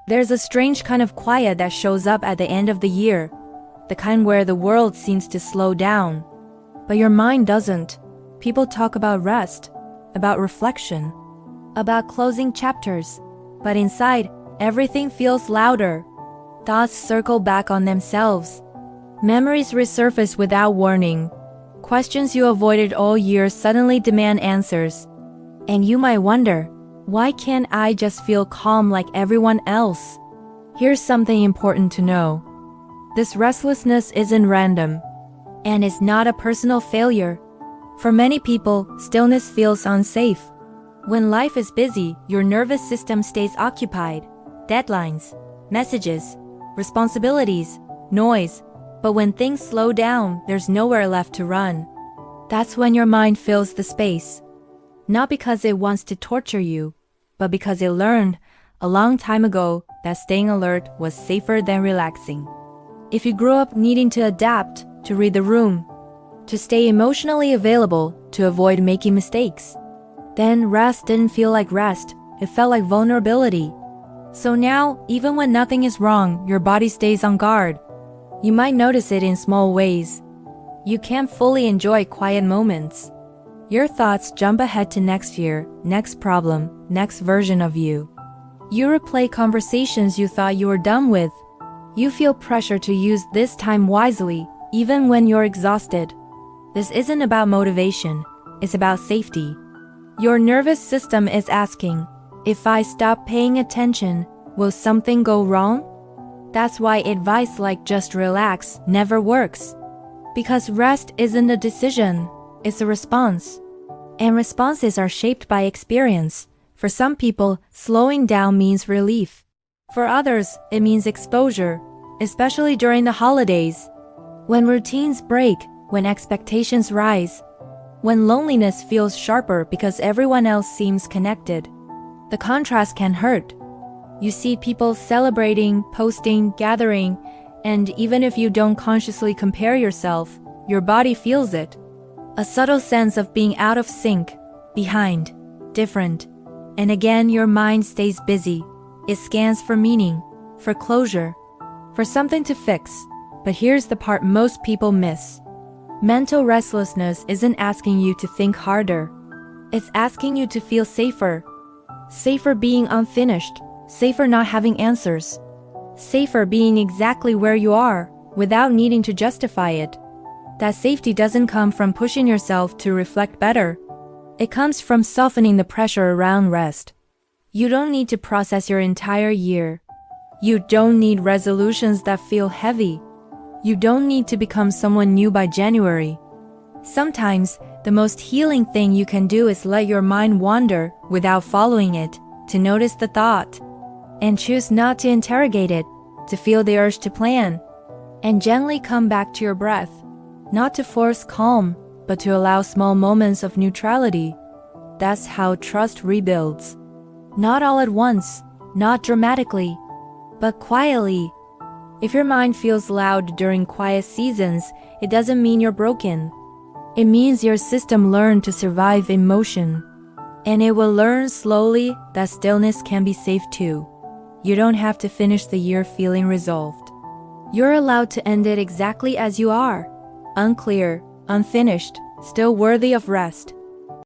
There's a strange kind of quiet that shows up at the end of the year, the kind where the world seems to slow down. But your mind doesn't. People talk about rest, about reflection, about closing chapters, but inside, everything feels louder. Thoughts circle back on themselves. Memories resurface without warning. Questions you avoided all year suddenly demand answers. And you might wonder, why can't I just feel calm like everyone else? Here's something important to know. This restlessness isn't random, and it's not a personal failure. For many people, stillness feels unsafe. When life is busy, your nervous system stays occupied. Deadlines, messages, responsibilities, noise. But when things slow down, there's nowhere left to run. That's when your mind fills the space. Not because it wants to torture you, but because it learned a long time ago that staying alert was safer than relaxing. If you grew up needing to adapt, to read the room, to stay emotionally available, to avoid making mistakes, then rest didn't feel like rest, it felt like vulnerability. So now, even when nothing is wrong, your body stays on guard. You might notice it in small ways. You can't fully enjoy quiet moments. Your thoughts jump ahead to next fear, next problem, next version of you. You replay conversations you thought you were done with. You feel pressure to use this time wisely, even when you're exhausted. This isn't about motivation, it's about safety. Your nervous system is asking, if I stop paying attention, will something go wrong? That's why advice like just relax never works. Because rest isn't a decision, it's a response. And responses are shaped by experience. For some people, slowing down means relief. For others, it means exposure, especially during the holidays. When routines break, when expectations rise, when loneliness feels sharper because everyone else seems connected. The contrast can hurt. You see people celebrating, posting, gathering, and even if you don't consciously compare yourself, your body feels it. A subtle sense of being out of sync, behind, different. And again, your mind stays busy. It scans for meaning, for closure, for something to fix. But here's the part most people miss. Mental restlessness isn't asking you to think harder. It's asking you to feel safer. Safer being unfinished. Safer not having answers. Safer being exactly where you are, without needing to justify it. That safety doesn't come from pushing yourself to reflect better. It comes from softening the pressure around rest. You don't need to process your entire year. You don't need resolutions that feel heavy. You don't need to become someone new by January. Sometimes, the most healing thing you can do is let your mind wander without following it, to notice the thought, and choose not to interrogate it, to feel the urge to plan, and gently come back to your breath, not to force calm, but to allow small moments of neutrality. That's how trust rebuilds. Not all at once, not dramatically, but quietly. If your mind feels loud during quiet seasons, it doesn't mean you're broken. It means your system learned to survive emotion. And it will learn slowly that stillness can be safe too. You don't have to finish the year feeling resolved. You're allowed to end it exactly as you are. Unclear, unfinished, still worthy of rest.